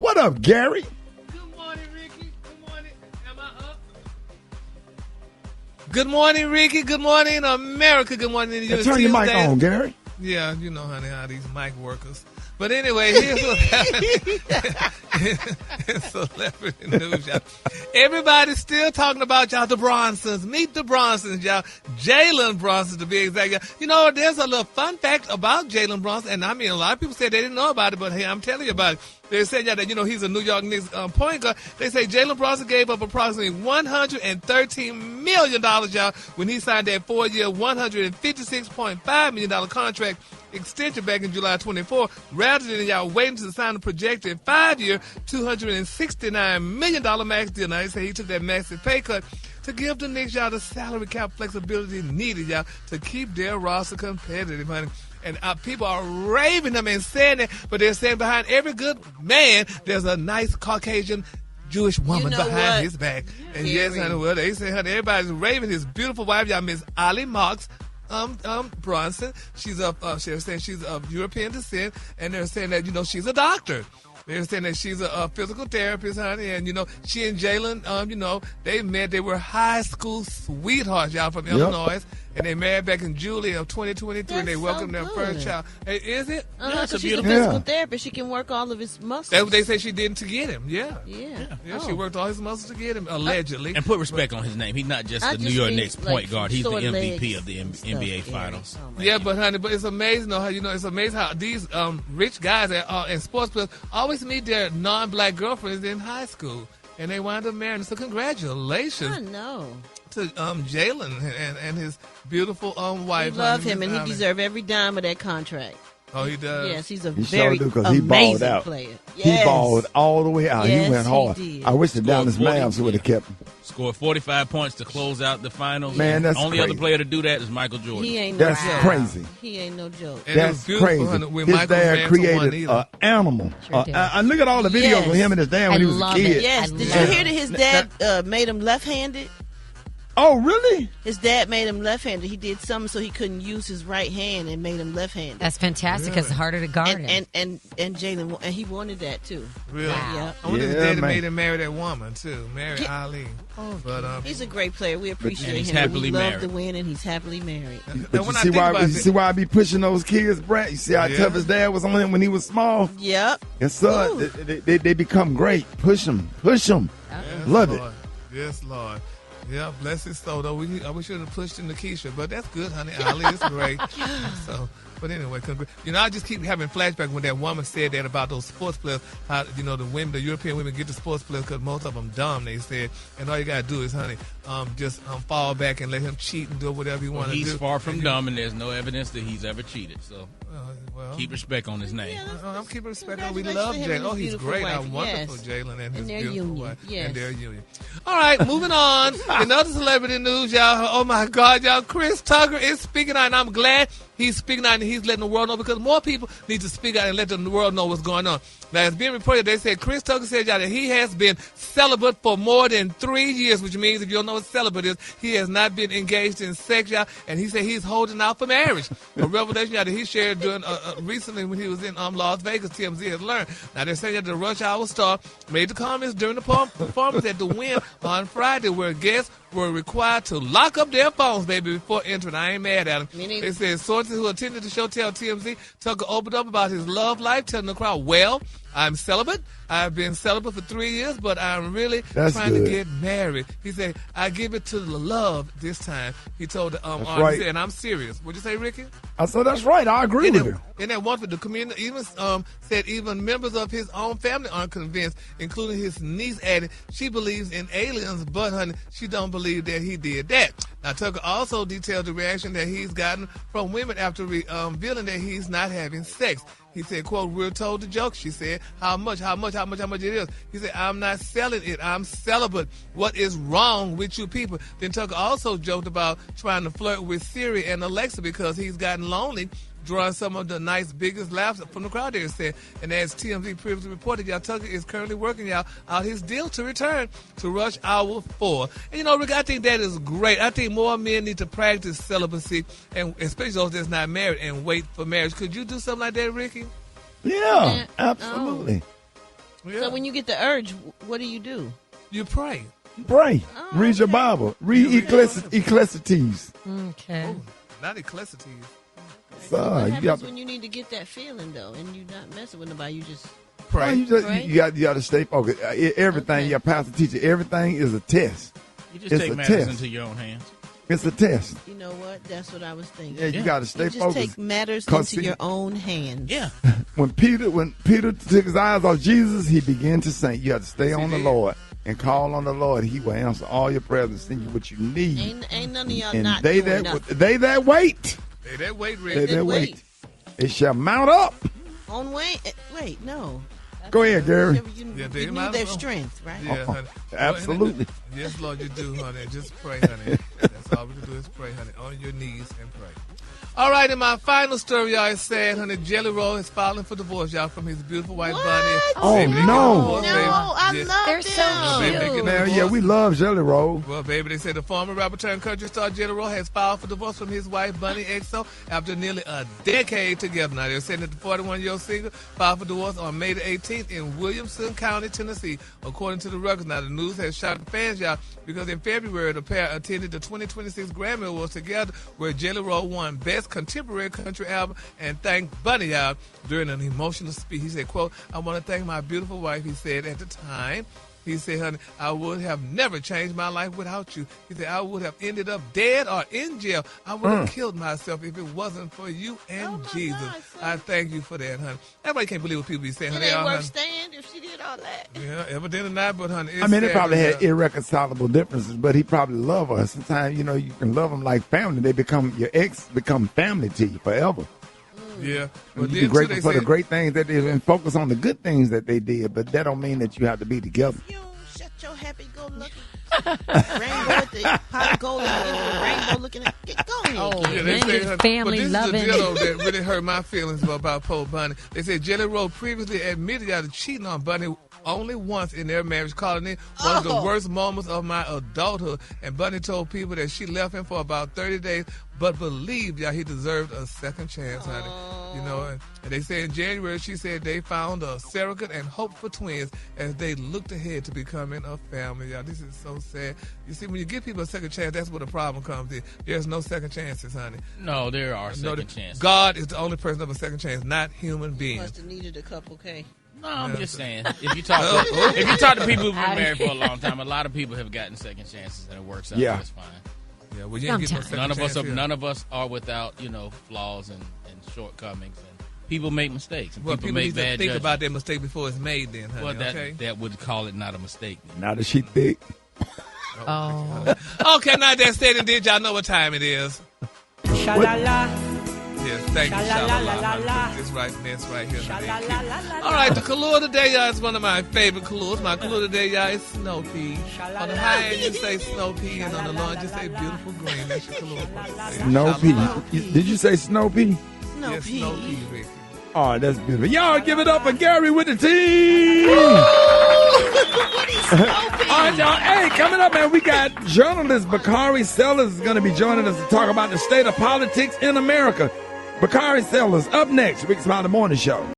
What up, Gary? Good morning, Ricky. Good morning. Am I up? Good morning, Ricky. Good morning, America. Good morning. Turn your mic on, Gary. Yeah, you know, honey, how these mic workers. But anyway, here's what's happening in celebrity news, y'all. Everybody's still talking about y'all, the Brunsons. Meet the Brunsons, y'all. Jalen Brunson, to be exact. Y'all. You know, there's a little fun fact about Jalen Brunson, and I mean, a lot of people said they didn't know about it, but hey, I'm telling you about it. They said, y'all, that, you know, he's a New York Knicks point guard. They say Jalen Brunson gave up approximately $113 million, y'all, when he signed that 4-year, $156.5 million contract extension back in July 24, rather than y'all waiting to sign a projected 5-year, $269 million max deal. Now, they say he took that massive pay cut to give the Knicks, y'all, the salary cap flexibility needed, y'all, to keep their roster competitive, honey. And people are raving them and saying that, but they're saying behind every good man, there's a nice Caucasian Jewish woman behind his back. And yes, honey, well, they say, honey, everybody's raving his beautiful wife, y'all, Miss Ali Marks Brunson. They're saying she's of European descent, and they're saying that, you know, she's a doctor. They're saying that she's a physical therapist, honey, and, you know, she and Jalen, you know, they met. They were high school sweethearts, y'all, from Illinois, and they married back in July of 2023, and they welcomed their first child. Hey, is it? So she's a physical therapist. She can work all of his muscles. That's what they say she did to get him, yeah. She worked all his muscles to get him, allegedly. And put respect on his name. He's not just the New York Knicks point guard. He's the MVP of the NBA Finals. But honey, but it's amazing, though, how, you know, it's amazing how these rich guys and sports players always meet their non-black girlfriends in high school, and they wind up marrying. So congratulations. I know. To Jalen and his beautiful wife. We love him, and he deserves every dime of that contract. Oh, he does? Yes, he's a he very amazing player. Yes. He balled all the way out. Yes, he went hard. He did. I wish the Dallas Mavs would have kept him. Scored 45 points to close out the finals. Man, that's only crazy. other player to do that is Michael Jordan. He ain't no That's joke. crazy. He ain't no joke. And that's crazy. His dad created an animal. I look at all the videos of him and his dad when he was a kid. Yes. Did you hear that his dad made him left-handed? Oh, really? His dad made him left-handed. He did something so he couldn't use his right hand and made him left-handed. That's fantastic because it's harder to guard him. And Jalen, and he wanted that too. Really? Wow. Yeah. I wonder if his daddy made him marry that woman too, marry Ali. Oh, but he's a great player. We appreciate he's him. happily We love married. to win, and he's happily married. But you see why I be pushing those kids, Brad? You see how tough his dad was on him when he was small? Yep. Yes, sir. They become great. Push them. Yes, love Lord. Yes, Lord. Yeah, bless his soul, though. We should have pushed him to Keisha, but that's good, honey. Ali is great. So, but anyway, you know, I just keep having flashbacks when that woman said that about those sports players, how, you know, the European women get the sports players because most of them dumb, they said. And all you got to do is, honey, just fall back and let him cheat and do whatever he wants to do. He's far from dumb, and there's no evidence that he's ever cheated. So keep respect on his name. I'm keeping respect on. We love Jalen. Oh, he's great. How wonderful Jalen and his beautiful wife and their union. All right, moving on. In other celebrity news, y'all. Oh my God, y'all. Chris Tucker is speaking out, and I'm glad he's speaking out and he's letting the world know because more people need to speak out and let the world know what's going on. Now, it's being reported, they said Chris Tucker said, y'all, that he has been celibate for more than 3 years, which means if you don't know what celibate is, he has not been engaged in sex, y'all, and he said he's holding out for marriage. A revelation, y'all, that he shared during recently when he was in Las Vegas, TMZ has learned. Now, they're saying that the Rush Hour star made the comments during the performance at the Wynn on Friday where guests were required to lock up their phones, baby, before entering. I ain't mad at him. They said sources who attended the show tell TMZ Tucker opened up about his love life, telling the crowd, well, I'm celibate. I've been celibate for 3 years, but I'm really trying to get married. He said, I give it to the love this time. He told the audience, and I'm serious. What'd you say, Ricky? I said, that's right. I agree with you. And that one for the community even said even members of his own family aren't convinced, including his niece added she believes in aliens, but honey, she don't believe that he did that. Now, Tucker also detailed the reaction that he's gotten from women after revealing that he's not having sex. He said, quote, we're told the joke. She said, how much it is. He said, I'm not selling it. I'm celibate. What is wrong with you people? Then Tucker also joked about trying to flirt with Siri and Alexa because he's gotten lonely, drawing some of the nice biggest laughs from the crowd there said. And as TMZ previously reported, y'all, Tucker is currently working out his deal to return to Rush Hour 4. And you know, Rick, I think that is great. I think more men need to practice celibacy, and especially those that's not married, and wait for marriage. Could you do something like that, Ricky? Yeah, absolutely. Yeah. So when you get the urge, what do? You pray. Pray. Oh, Read your Bible. Read Ecclesiastes. Okay. Oh, not Ecclesiastes. What You happens got when you need to get that feeling, though, and you're not messing with nobody? You just Pray. you got to stay focused. Everything, your pastor teacher, everything is a test. You just It's take a matters test. into your own hands. It's a test. You know what? That's what I was thinking. Yeah, you got to stay You just focused. take matters 'Cause into see- your own hands. Yeah. When Peter took his eyes off Jesus, he began to sink. You have to stay on the did. Lord and call on the Lord. He will answer all your prayers and send you what you need. Ain't none of y'all And not they doing that nothing. wait, Hey, that weight, they Rick. that wait. wait, it shall mount up. On Wayne? Wait, no. Go ahead, Gary. You Yeah, they renew might their as well. strength, right? Yeah, honey. Absolutely. Yes, Lord, you do, honey. Just pray, honey. That's all we can do is pray, honey. On your knees and pray. All right, and my final story, y'all, is sad, honey. Jelly Roll is filing for divorce, y'all, from his beautiful wife, What? Bunny. Oh, Baby, they get no. a divorce, No, baby. I Yes. love They're them. so Baby, they get a cute. Man, yeah, divorce. we love Jelly Roll. Well, baby, they said the former rapper turned country star Jelly Roll has filed for divorce from his wife, Bunny XO, after nearly a decade together. Now, they're saying that the 41-year-old singer filed for divorce on May the 18th in Williamson County, Tennessee, according to the records. Now, the news has shocked fans, y'all, because in February, the pair attended the 2026 Grammy Awards together, where Jelly Roll won Best Contemporary Country Album and thanked Bunny out during an emotional speech. He said, quote, "I want to thank my beautiful wife," he said at the time. He said, "Honey, I would have never changed my life without you." He said, "I would have ended up dead or in jail. I would have killed myself if it wasn't for you and Oh, my Jesus. God, son. I thank you for that, honey." Everybody can't believe what people be saying, It honey. ain't Y'all, worth honey. staying if she did all that. Yeah, evidently not, but honey, it's I mean, they sad, probably but, had irreconcilable differences, but he probably loved her. Sometimes, you know, you can love them like family. They become, your ex become family to you forever. yeah. And But you be then, too, grateful they for the said, great things that they did and focus on the good things that they did, but that don't mean that you have to be together. You shut your happy-go-lucky rainbow at the pot of gold and rainbow looking at. Get going. Oh, yeah, man, say, his honey, family but this loving. is the deal, though, that really hurt my feelings about Poe Bunny. They said Jelly Roll previously admitted to cheating on Bunny only once in their marriage, calling it one of the worst moments of my adulthood. And Bunny told people that she left him for about 30 days, but believed he deserved a second chance, honey. You know, and they say in January, she said they found a surrogate and hope for twins as they looked ahead to becoming a family. Y'all, this is so sad. You see, when you give people a second chance, that's where the problem comes in. There's no second chances, honey. No, there are No, second chances. God is the only person of a second chance, not human beings. Must have needed a couple K. No, I'm just saying. If you talk to people who've been married for a long time, a lot of people have gotten second chances and it works out just fine. Yeah, well, you ain't getting no Sometimes. second chance. None of us are without, flaws and shortcomings, and people make mistakes. And Well, people people make need to bad think judgments. about their mistake before it's made then, honey, Well, okay? that would call it not a mistake. Now that she thick. Oh. Okay, now that said and did, y'all know what time it is. Yes, thank you, Sha-la-la. This right here. honey. All right, the color today, y'all, is one of my favorite colors. My color today, y'all, is snow pea. On the high end, you say snow pea, and on the low end, you say beautiful green. That's your color. Snow pea. Did you say snow pea? No, Yes, P. snow pea, Ricky. Oh, that's beautiful. Y'all give it up for Gary with the team. All right, y'all. Hey, coming up, man, we got journalist Bakari Sellers is going to be joining us to talk about the state of politics in America. Bakari Sellers up next. Rick's Smiley Morning Show.